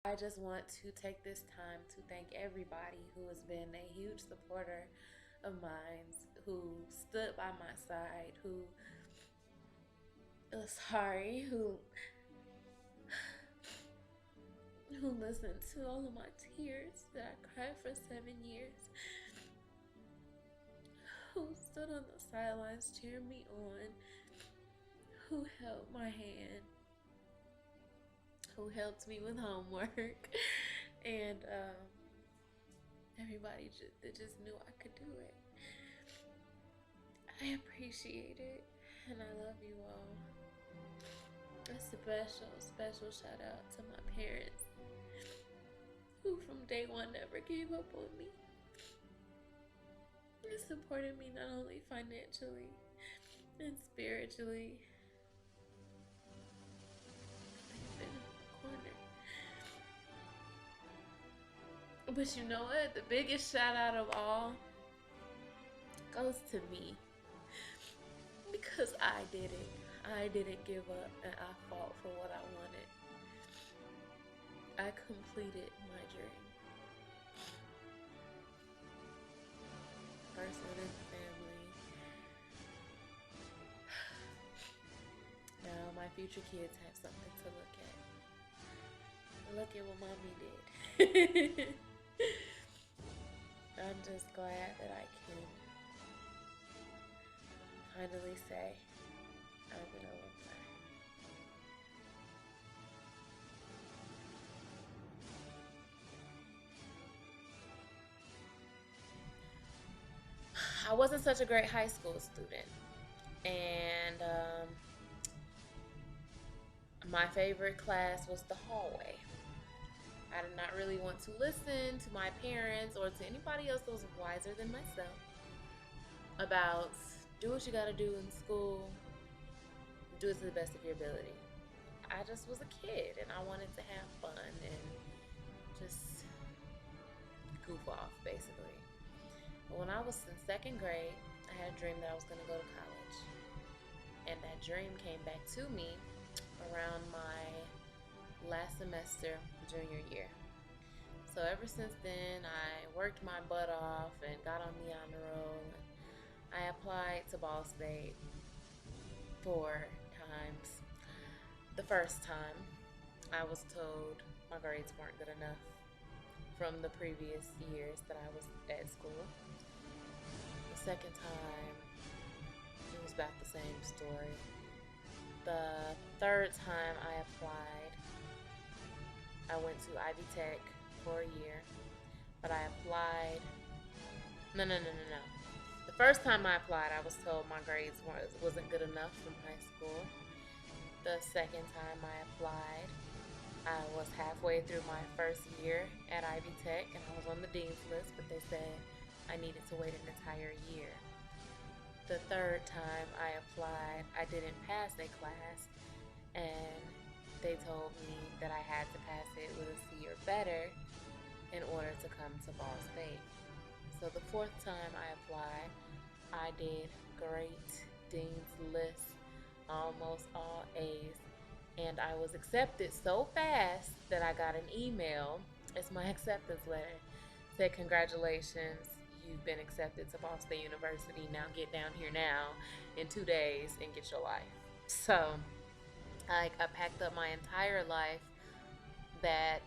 I just want to take this time to thank everybody who has been a huge supporter of mine, who stood by my side, who listened to all of my tears that I cried for 7 years, who stood on the sidelines cheering me on, who held my hand, who helped me with homework, and everybody that just knew I could do it. I appreciate it, and I love you all. A special shout out to my parents, who from day one never gave up on me. They supported me not only financially and spiritually, they've been in my corner. But you know what? The biggest shout out of all goes to me, because I did it. I didn't give up, and I fought for what I wanted. I completed my dream. First one in the family. Now my future kids have something to look at. Look at what mommy did. I'm just glad that I can finally say I'm an alumni. I wasn't such a great high school student, and my favorite class was the hallway. I did not really want to listen to my parents or to anybody else that was wiser than myself about do what you gotta do in school, do it to the best of your ability. I just was a kid and I wanted to have fun and just goof off, basically. But when I was in second grade, I had a dream that I was going to go to college. And that dream came back to me around my last semester, junior year. So ever since then, I worked my butt off and got on the honor roll. I applied to Ball State 4 times. The first time, I was told my grades weren't good enough from the previous years that I was at school. The second time, it was about the same story. The third time I applied, I went to Ivy Tech for a year, but I applied. No. The first time I applied, I was told my grades wasn't good enough from high school. The second time I applied, I was halfway through my first year at Ivy Tech and I was on the dean's list, but they said I needed to wait an entire year. The third time I applied, I didn't pass a class and they told me that I had to pass it with a C or better in order to come to Ball State. So the fourth time I applied, I did great, dean's list, almost all A's, and I was accepted so fast that I got an email as my acceptance letter. It said, congratulations, you've been accepted to Ball State University. Now get down here now in 2 days and get your life. So I packed up my entire life that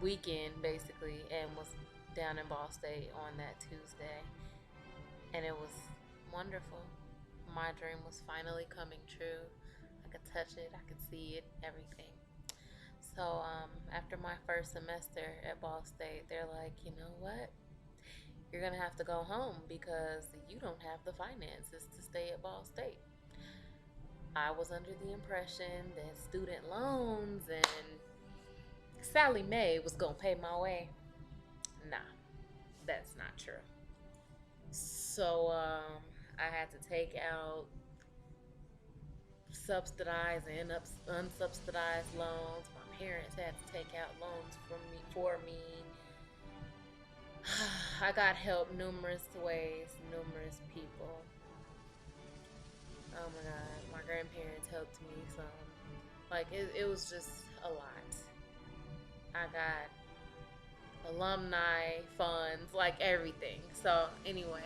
weekend basically and was down in Ball State on that Tuesday. And it was wonderful. My dream was finally coming true. I could touch it, I could see it, everything. So after my first semester at Ball State, they're like, you know what? You're gonna have to go home because you don't have the finances to stay at Ball State. I was under the impression that student loans and Sally Mae was gonna pay my way. Nah, that's not true. So I had to take out subsidized and unsubsidized loans. My parents had to take out loans for me. I got help numerous ways, numerous people. Oh my god, my grandparents helped me some. Like it was just a lot. I got alumni funds, like everything. So, anyways,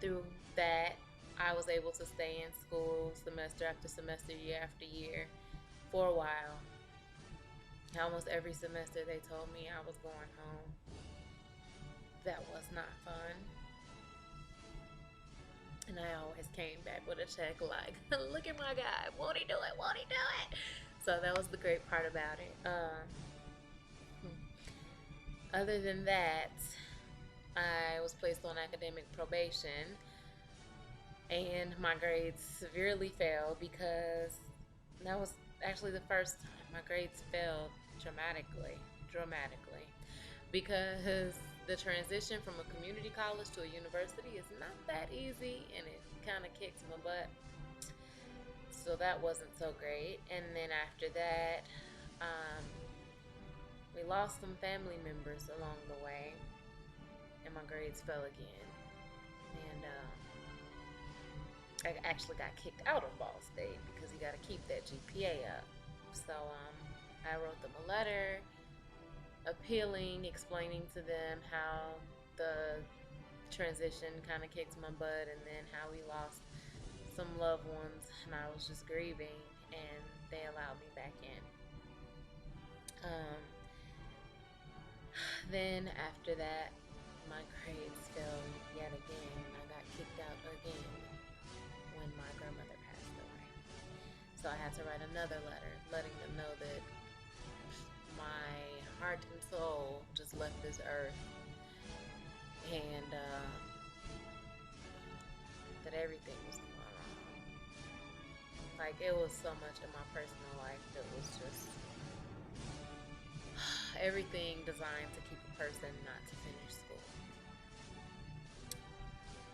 through that, I was able to stay in school semester after semester, year after year for a while. Almost every semester they told me I was going home. That was not fun. And I always came back with a check like, look at my guy. Won't he do it? Won't he do it? So that was the great part about it. Other than that, I was placed on academic probation and my grades severely fell because that was actually the first time my grades fell dramatically, because the transition from a community college to a university is not that easy and it kind of kicks my butt. So that wasn't so great. And then after that, um, we lost some family members along the way, and my grades fell again. And I actually got kicked out of Ball State because you got to keep that GPA up. So I wrote them a letter appealing, explaining to them how the transition kind of kicked my butt, and then how we lost some loved ones, and I was just grieving, and they allowed me back in. Um, then after that, my grades fell yet again, and I got kicked out again when my grandmother passed away. So I had to write another letter letting them know that my heart and soul just left this earth, and that everything was going wrong. Like, it was so much in my personal life that was just everything designed to keep a person not to finish school.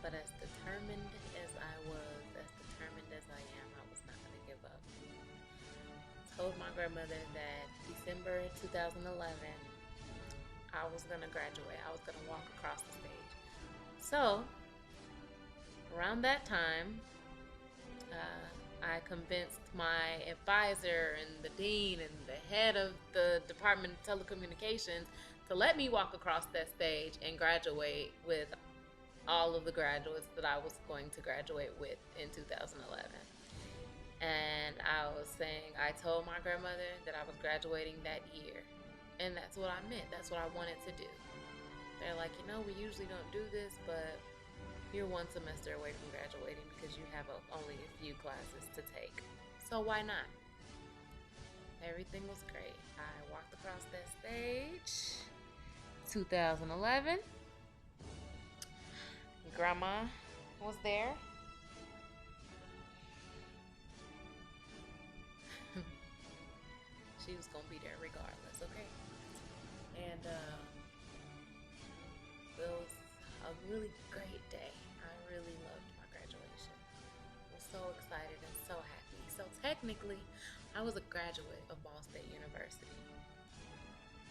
But as determined as I was, as determined as I am, I was not going to give up. Told my grandmother that December 2011, I was going to graduate. I was going to walk across the stage. So, around that time, I convinced my advisor and the dean and the head of the Department of Telecommunications to let me walk across that stage and graduate with all of the graduates that I was going to graduate with in 2011. And I was saying, I told my grandmother that I was graduating that year. And that's what I meant. That's what I wanted to do. They're like, we usually don't do this, but you're one semester away from graduating because you have only a few classes to take. So why not? Everything was great. I walked across that stage. 2011. Grandma was there. She was going to be there regardless, okay? And it was a really great day. I really loved my graduation. I was so excited and so happy. So technically, I was a graduate of Ball State University.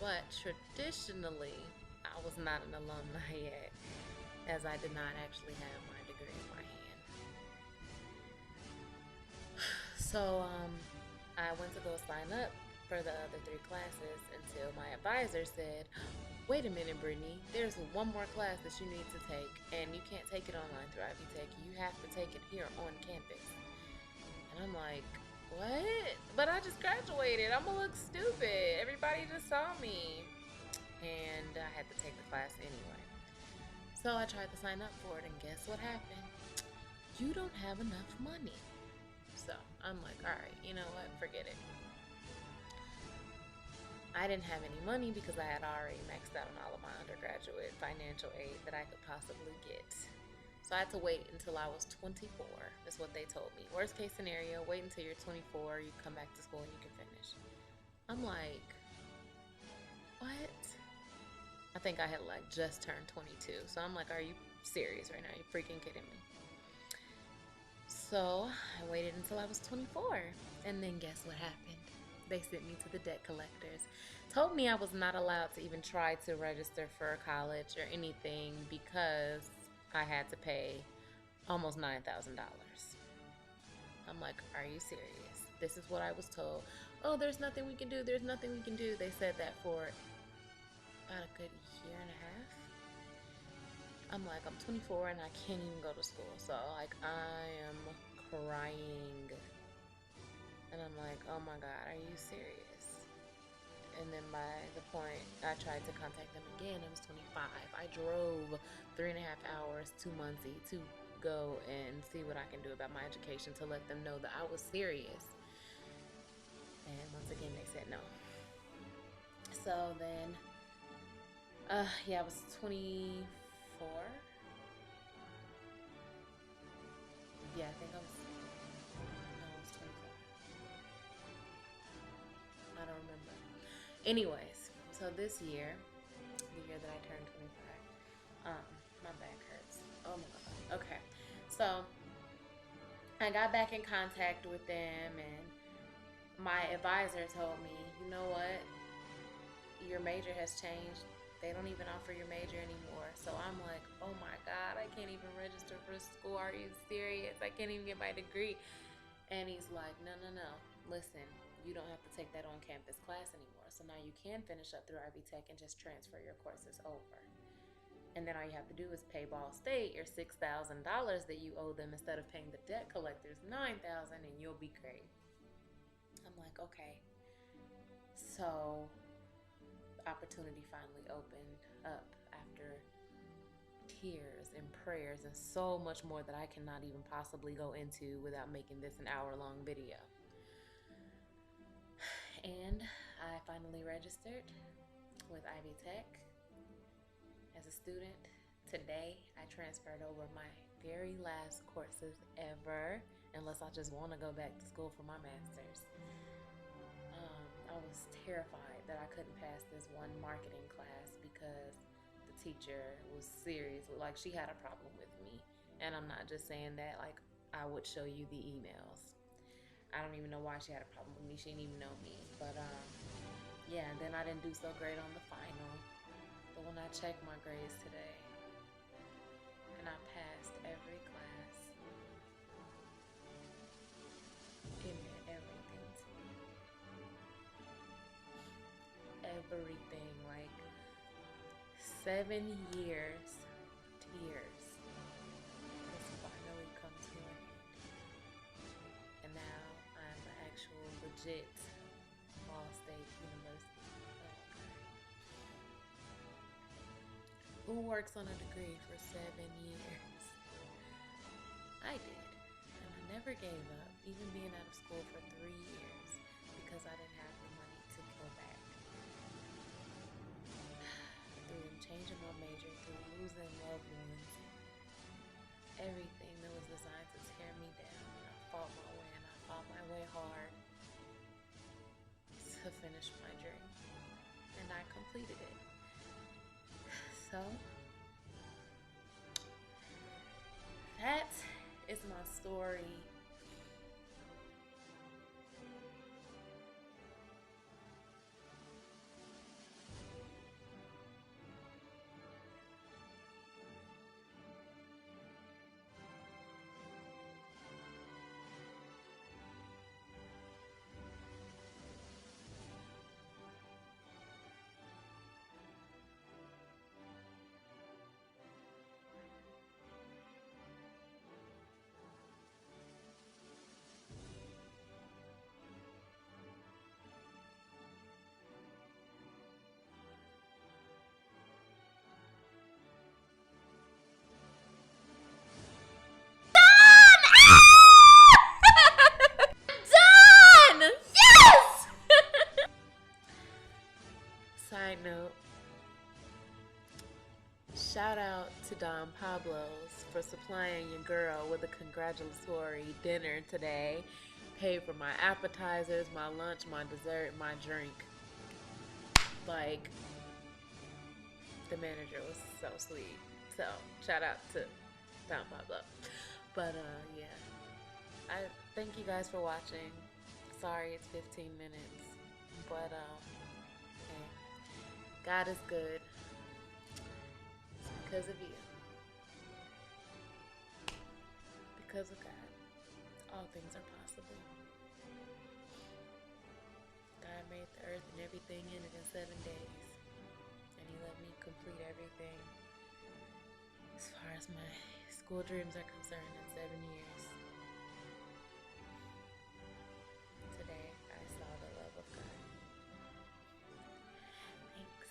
But traditionally, I was not an alumni yet, as I did not actually have my degree in my hand. So I went to go sign up for the other 3 classes until my advisor said, wait a minute, Brittany, there's one more class that you need to take, and you can't take it online through Ivy Tech. You have to take it here on campus. And I'm like, what? But I just graduated. I'm gonna look stupid. Everybody just saw me. And I had to take the class anyway. So I tried to sign up for it, and guess what happened? You don't have enough money. So I'm like, all right, you know what? Forget it. I didn't have any money because I had already maxed out on all of my undergraduate financial aid that I could possibly get. So I had to wait until I was 24, is what they told me. Worst case scenario, wait until you're 24, you come back to school and you can finish. I'm like, what? I think I had just turned 22. So I'm like, are you serious right now? Are you freaking kidding me? So I waited until I was 24. And then guess what happened? They sent me to the debt collectors. Told me I was not allowed to even try to register for college or anything because I had to pay almost $9,000. I'm like, are you serious? This is what I was told. oh, there's nothing we can do. There's nothing we can do. They said that for about a good year and a half. I'm like, I'm 24 and I can't even go to school. So, like, I am crying. And I'm like, oh my God, are you serious? And then by the point I tried to contact them again, I was 25. I drove 3.5 hours to Muncie to go and see what I can do about my education to let them know that I was serious. And once again, they said no. So then, yeah, I was 24. Yeah, I think I was 24. I don't remember. Anyways, so this year, the year that I turned 25, my back hurts. Oh my God. Okay. So I got back in contact with them, and my advisor told me, you know what? Your major has changed. They don't even offer your major anymore. So I'm like, oh my God, I can't even register for school. Are you serious? I can't even get my degree. And he's like, no. Listen, you don't have to take that on-campus class anymore. So now you can finish up through Ivy Tech and just transfer your courses over. And then all you have to do is pay Ball State your $6,000 that you owe them instead of paying the debt collectors $9,000, and you'll be great. I'm like, okay. So opportunity finally opened up after tears and prayers and so much more that I cannot even possibly go into without making this an hour-long video. And I finally registered with Ivy Tech as a student. Today, I transferred over my very last courses ever, unless I just want to go back to school for my master's. I was terrified that I couldn't pass this one marketing class because the teacher was serious. Like, she had a problem with me. And I'm not just saying that, like, I would show you the emails. I don't even know why she had a problem with me. She didn't even know me. But, yeah, and then I didn't do so great on the final. But when I checked my grades today, and I passed every class, it meant everything to me. Everything. Like, 7 years, tears, has finally come to an end. And now I'm an actual legit Ball State University. Who works on a degree for 7 years? I did. And I never gave up, even being out of school for 3 years, because I didn't have the money to go back. Through changing my major, through losing loved ones, everything that was designed to tear me down, and I fought my way, and I fought my way hard to finish my dream, and I completed it. So that is my story. Done! Yes! Side note, shout out to Don Pablo's for supplying your girl with a congratulatory dinner today. Paid for my appetizers, my lunch, my dessert, my drink. Like, the manager was so sweet. So, shout out to Don Pablo. But, yeah. I thank you guys for watching. Sorry it's 15 minutes. But, hey, God is good. It's because of you. Because of God, all things are possible. God made the earth and everything in it in 7 days. And He let me complete everything as far as my school dreams are concerned in 7 years. Today, I saw the love of God. Thanks.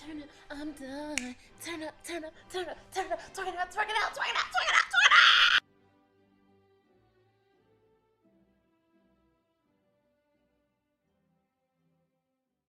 Turn up, I'm done. Turn up, turn up, turn up, turn up, turn it up, turn it out, turn it out, turn it out, turn